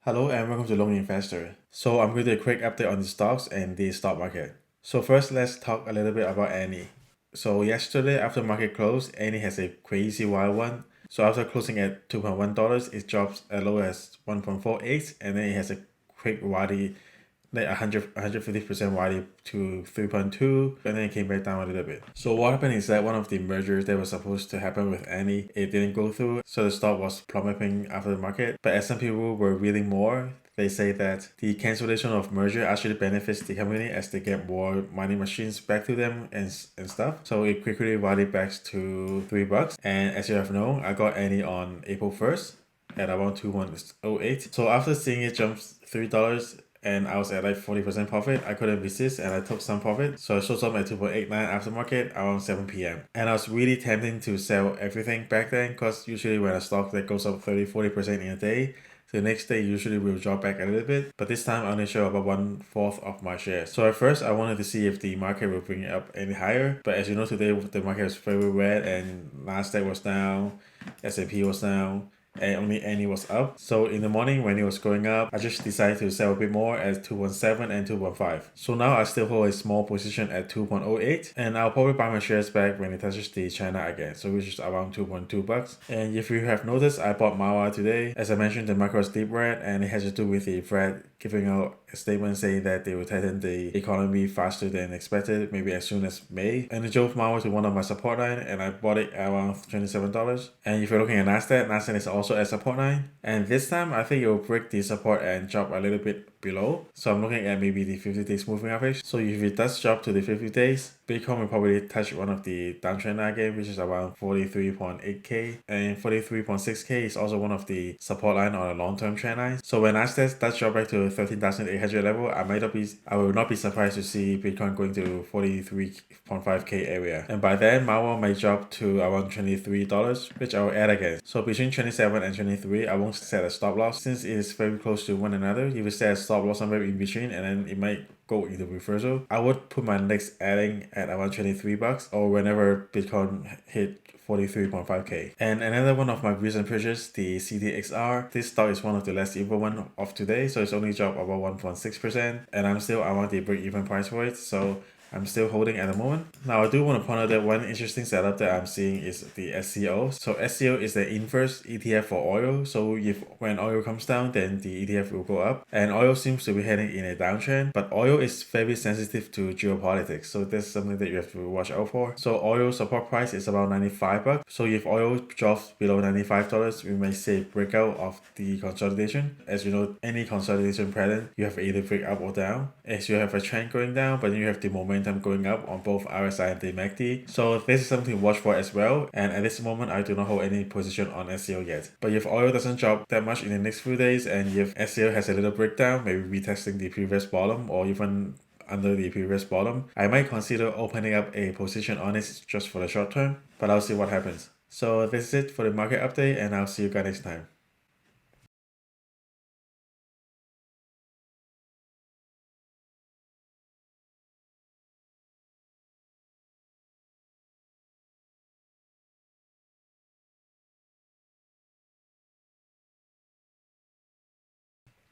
Hello and welcome to Lone Investor. So I'm going to do a quick update on the stocks and the stock market. So first, let's talk a little bit about Annie. So yesterday after market close, Annie has a crazy wild one. So after closing at $2.1, it drops as low as 1.48 and then it has a quick rally, like 150% rally to 3.2 and then it came back down a little bit. So what happened is that one of the mergers that was supposed to happen with Annie, it didn't go through, so the stock was plummeting after the market. But as some people were reading more, they say that the cancellation of merger actually benefits the company as they get more mining machines back to them and stuff. So it quickly rallied back to $3. And as you have known, I got Annie on April 1st at around 2108. So after seeing it jump $3 and I was at like 40% profit, I couldn't resist and I took some profit. So I sold some at 2.89 after market around 7 p.m. And I was really tempting to sell everything back then because usually when a stock that goes up 30-40% in a day, the next day usually will drop back a little bit, but this time I only show about 1/4 of my shares. So at first I wanted to see if the market will bring it up any higher, but as you know today the market was very red and Nasdaq was down, S&P was down, and only Annie was up. So in the morning when it was going up, I just decided to sell a bit more at 2.17 and 2.5. So now I still hold a small position at 2.08 and I'll probably buy my shares back when it touches the China again, so which is around $2.2. And if you have noticed, I bought Mawa today. As I mentioned, the market was deep red and it has to do with the Fed giving out a statement saying that they will tighten the economy faster than expected, maybe as soon as May. And it drove Mawa to one of my support line and I bought it at around $27. And if you're looking at Nasdaq is also at support line. And this time, I think it will break the support and drop a little bit below. So I'm looking at maybe the 50 days moving average. So if it does drop to the 50 days, Bitcoin will probably touch one of the downtrend line again, which is around 43.8K. And 43.6K is also one of the support line on a long-term trend line. So when Nasdaq does drop back to 13,800 level, I will not be surprised to see Bitcoin going to 43.5K area. And by then, Mawa might drop to around $23, which I will add again. So between 27 and 23, I won't set a stop loss since it is very close to one another. If you set a stop loss somewhere in between and then it might go into reversal, I would put my next adding at around $23 or whenever Bitcoin hit 43.5K. And another one of my recent purchases, the CDXR. This stock is one of the less evil one of today, so it's only dropped about 1.6%, and I'm still around the break-even price for it, so I'm still holding at the moment. Now, I do want to point out that one interesting setup that I'm seeing is the SCO. So SCO is the inverse ETF for oil. So if when oil comes down, then the ETF will go up. And oil seems to be heading in a downtrend, but oil is very sensitive to geopolitics. So that's something that you have to watch out for. So oil support price is about $95. So if oil drops below $95, we may see a breakout of the consolidation. As you know, any consolidation pattern, you have either break up or down. As you have a trend going down, but then you have the momentum going up on both RSI and the MACD. So this is something to watch for as well. And at this moment, I do not hold any position on SCO yet. But if oil doesn't drop that much in the next few days, and if SCO has a little breakdown, maybe retesting the previous bottom or even under the previous bottom, I might consider opening up a position on it just for the short term, but I'll see what happens. So this is it for the market update and I'll see you guys next time.